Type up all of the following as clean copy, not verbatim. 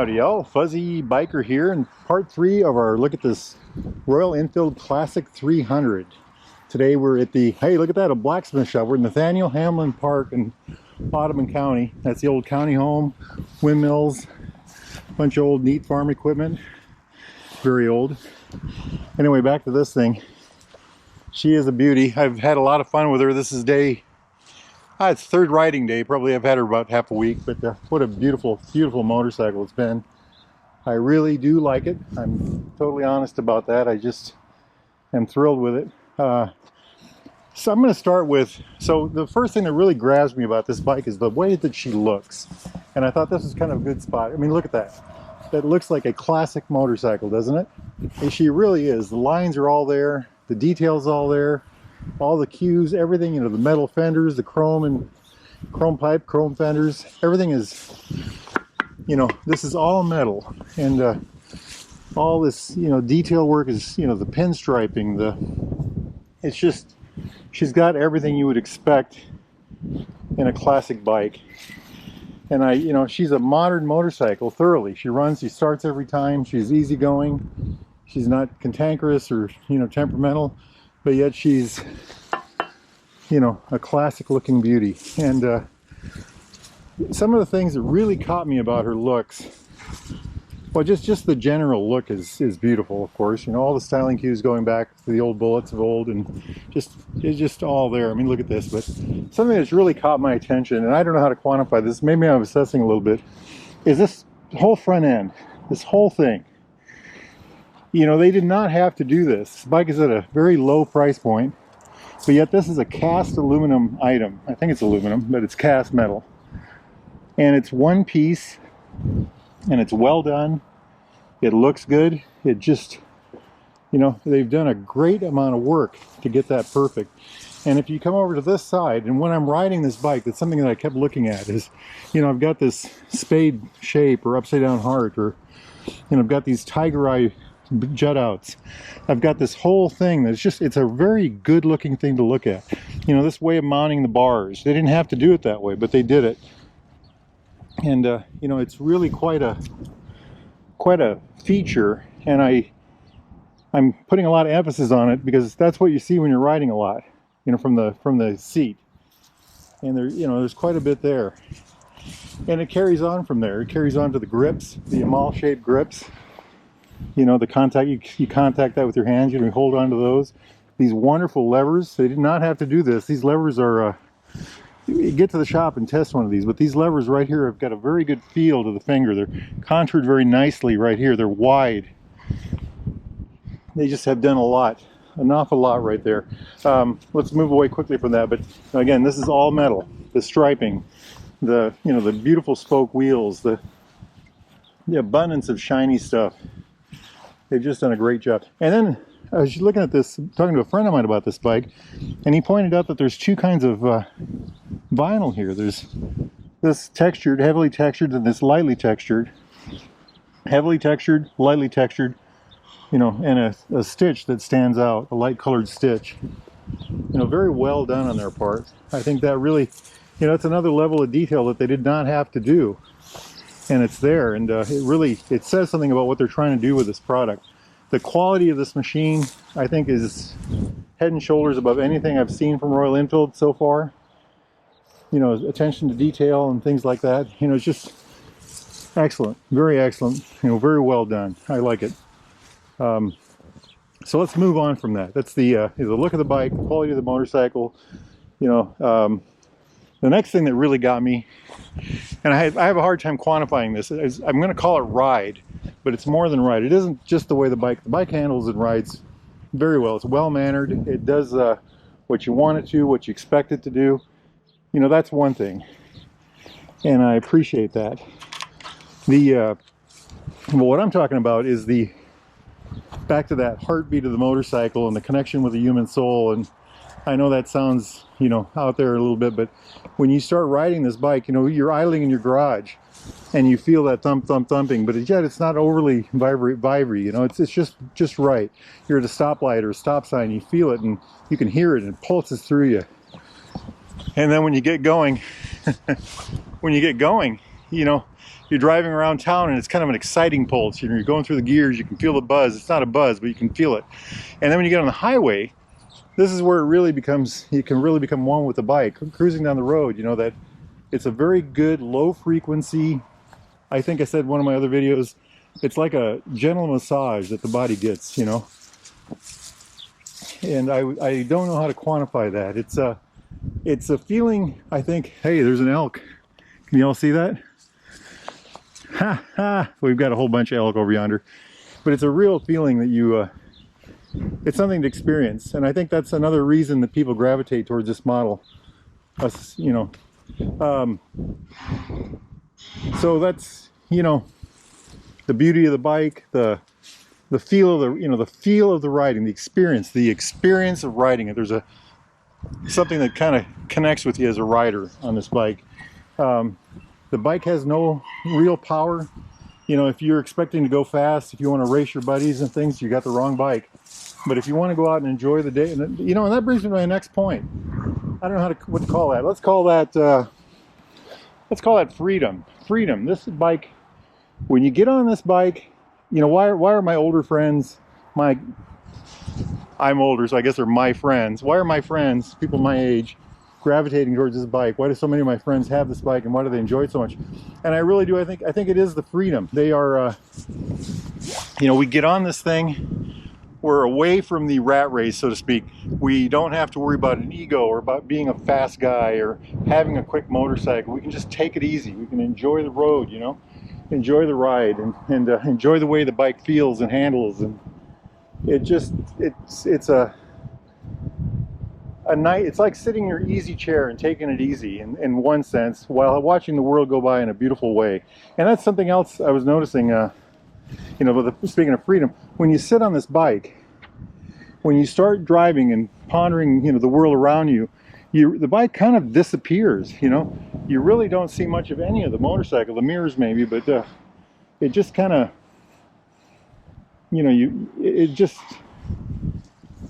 Howdy y'all, Fuzzy Biker here in part 3 of our look at this Royal Enfield Classic 300. Today we're at the, hey look at that, a blacksmith shop. We're in Nathaniel Hamlin Park in Ottoman County. That's the old county home, windmills, bunch of old neat farm equipment, very old. Anyway, back to this thing. She is a beauty. I've had a lot of fun with her. This is day, it's third riding day. Probably I've had her about half a week, but what a beautiful, beautiful motorcycle it's been. I really do like it. I'm totally honest about that. I just am thrilled with it. So I'm going to start with, so the first thing that really grabs me about this bike is the way that she looks. And I thought this was kind of a good spot. I mean, look at that. That looks like a classic motorcycle, doesn't it? And she really is. The lines are all there. The details all there. All the cues, everything, you know, the metal fenders, the chrome and chrome pipe, chrome fenders, everything is, you know, this is all metal. And all this, you know, detail work is, you know, the pinstriping, it's just, she's got everything you would expect in a classic bike. And you know, she's a modern motorcycle thoroughly. She runs, she starts every time, she's easygoing. She's not cantankerous or, you know, temperamental, but yet she's, you know, a classic looking beauty. And some of the things that really caught me about her looks, well, just the general look is beautiful, of course. You know, all the styling cues going back to the old bullets of old, and it's just all there. I mean, look at this. But something that's really caught my attention, and I don't know how to quantify this, maybe I'm obsessing a little bit, is this whole front end, this whole thing. You know, they did not have to do this. This bike is at a very low price point, but yet this is a cast aluminum item. I think it's aluminum, but it's cast metal. And it's one piece, and it's well done. It looks good. It just, you know, they've done a great amount of work to get that perfect. And if you come over to this side, and when I'm riding this bike, that's something that I kept looking at is, you know, I've got this spade shape or upside down heart, or, you know, I've got these tiger eye jut outs. I've got this whole thing that's just, it's a very good looking thing to look at. You know, this way of mounting the bars, they didn't have to do it that way, but they did it. And you know, it's really quite a feature, and I'm putting a lot of emphasis on it because that's what you see when you're riding a lot, you know, from the seat. And there, you know, there's quite a bit there, and it carries on from there. It carries on to the grips, the amal shaped grips. You know, the contact, you contact that with your hands, you know, you hold on to those. These wonderful levers, they did not have to do this. These levers are, you get to the shop and test one of these, but these levers right here have got a very good feel to the finger. They're contoured very nicely right here. They're wide. They just have done a lot, an awful lot right there. Let's move away quickly from that, but again, this is all metal. The striping, the, you know, the beautiful spoke wheels, the abundance of shiny stuff. They've just done a great job. And then I was looking at this, talking to a friend of mine about this bike, and he pointed out that there's two kinds of vinyl here. There's this textured, heavily textured, and this lightly textured. Heavily textured, lightly textured, you know, and a stitch that stands out, a light colored stitch. You know, very well done on their part. I think that really, you know, it's another level of detail that they did not have to do. And it's there, and it says something about what they're trying to do with this product. The quality of this machine, I think, is head and shoulders above anything I've seen from Royal Enfield so far. You know, attention to detail and things like that. You know, it's just excellent, very excellent. You know, very well done. I like it. So let's move on from that. That's the look of the bike, the quality of the motorcycle. You know, the next thing that really got me, and I have a hard time quantifying this, I'm going to call it ride, but it's more than ride. It isn't just the way the bike handles and rides very well. It's well-mannered. It does what you want it to, what you expect it to do. You know, that's one thing, and I appreciate that. Well, what I'm talking about is back to that heartbeat of the motorcycle and the connection with the human soul. And I know that sounds, you know, out there a little bit, but when you start riding this bike, you know, you're idling in your garage and you feel that thumping, but yet it's not overly vibry, you know, it's just right. You're at a stoplight or a stop sign, you feel it and you can hear it and it pulses through you. And then when you get going, you know, you're driving around town and it's kind of an exciting pulse. You know, you're going through the gears, you can feel the buzz. It's not a buzz, but you can feel it. And then when you get on the highway, this is where it really becomes, you can really become one with the bike. Cruising down the road, you know, that it's a very good low frequency. I think I said in one of my other videos, it's like a gentle massage that the body gets, you know. And I don't know how to quantify that. It's a feeling, I think. Hey, there's an elk. Can you all see that? Ha ha! We've got a whole bunch of elk over yonder. But it's a real feeling that you, it's something to experience. And I think that's another reason that people gravitate towards this model. Us, you know. So that's, you know, the beauty of the bike, the feel of the, you know, the feel of the riding, the experience of riding it. There's something that kind of connects with you as a rider on this bike. The bike has no real power. You know, if you're expecting to go fast, if you want to race your buddies and things, you got the wrong bike. But if you want to go out and enjoy the day, and you know, and that brings me to my next point. I don't know what to call that. Let's call that freedom. Freedom. This bike, when you get on this bike, you know, why are my older friends, I'm older, so I guess they're my friends. Why are my friends, people my age, gravitating towards this bike? Why do so many of my friends have this bike, and why do they enjoy it so much? And I really do. I think it is the freedom. They are, you know, we get on this thing, we're away from the rat race, so to speak. We don't have to worry about an ego or about being a fast guy or having a quick motorcycle. We can just take it easy. We can enjoy the road, you know, enjoy the ride, and enjoy the way the bike feels and handles. And it's a night. It's like sitting in your easy chair and taking it easy in one sense, while watching the world go by in a beautiful way. And that's something else I was noticing. You know, speaking of freedom, when you sit on this bike, when you start driving and pondering, you know, the world around you, the bike kind of disappears. You know, you really don't see much of any of the motorcycle, the mirrors maybe, but it just kind of, you know, it just.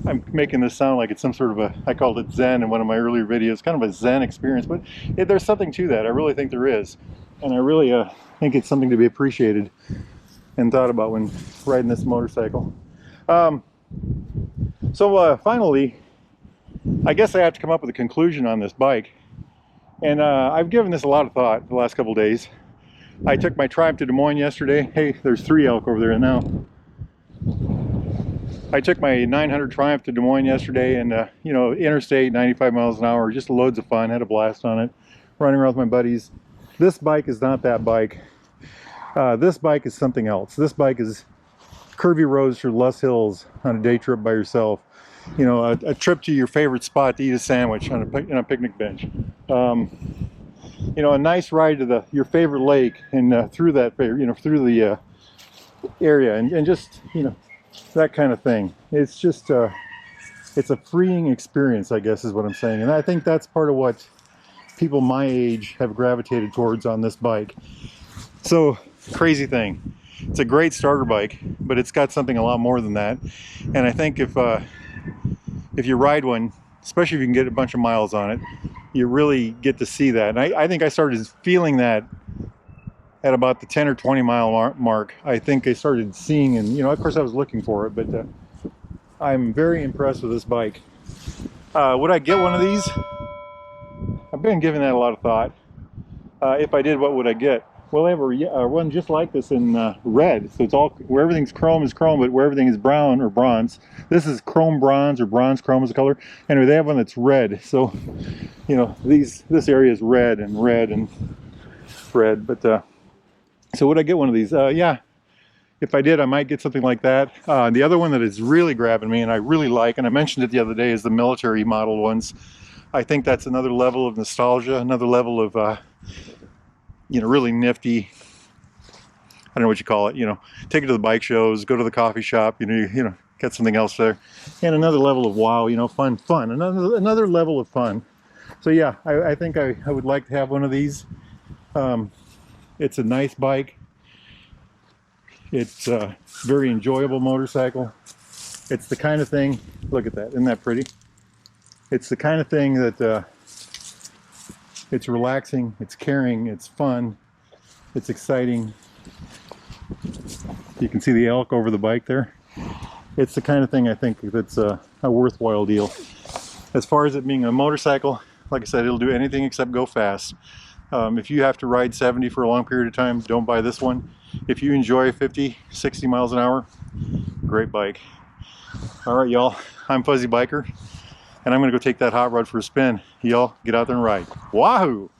I'm making this sound like it's some sort of I called it Zen in one of my earlier videos, kind of a Zen experience, but there's something to that. I really think there is. And I really think it's something to be appreciated and thought about when riding this motorcycle. So finally, I guess I have to come up with a conclusion on this bike. And I've given this a lot of thought the last couple days. I took my Triumph to Des Moines yesterday. Hey, there's 3 elk over there now. I took my 900 Triumph to Des Moines yesterday, and you know, interstate, 95 miles an hour, just loads of fun. Had a blast on it, running around with my buddies. This bike is not that bike. This bike is something else. This bike is curvy roads through less hills on a day trip by yourself. You know, a trip to your favorite spot to eat a sandwich on a picnic bench. You know, a nice ride to your favorite lake, and through that, you know, through the area, and just, you know, that kind of thing. It's just it's a freeing experience, I guess is what I'm saying. And I think that's part of what people my age have gravitated towards on this bike. So, crazy thing. It's a great starter bike, but it's got something a lot more than that. And I think if you ride one, especially if you can get a bunch of miles on it, you really get to see that. And I think I started feeling that at about the 10 or 20 mile mark. I think I started seeing, and you know, of course I was looking for it, but I'm very impressed with this bike. Would I get one of these? I've been giving that a lot of thought. If I did, what would I get? Well, they have one just like this in red. So it's all, where everything's chrome is chrome, but where everything is brown or bronze. This is chrome bronze, or bronze chrome is the color. Anyway, they have one that's red. So, you know, this area is red and red and red. But so would I get one of these? Yeah. If I did, I might get something like that. The other one that is really grabbing me, and I really like, and I mentioned it the other day, is the military model ones. I think that's another level of nostalgia, another level of, you know, really nifty. I don't know what you call it. You know, take it to the bike shows, go to the coffee shop. You know, get something else there, and another level of wow. You know, fun. Another level of fun. So yeah, I think I would like to have one of these. It's a nice bike. It's a very enjoyable motorcycle. It's the kind of thing, look at that, isn't that pretty? It's the kind of thing that it's relaxing, it's caring, it's fun. It's exciting. You can see the elk over the bike there. It's the kind of thing I think that's a worthwhile deal. As far as it being a motorcycle, like I said, it'll do anything except go fast. If you have to ride 70 for a long period of time, don't buy this one. If you enjoy 50, 60 miles an hour, great bike. All right, y'all, I'm Fuzzy Biker, and I'm gonna go take that hot rod for a spin. Y'all get out there and ride. Wahoo!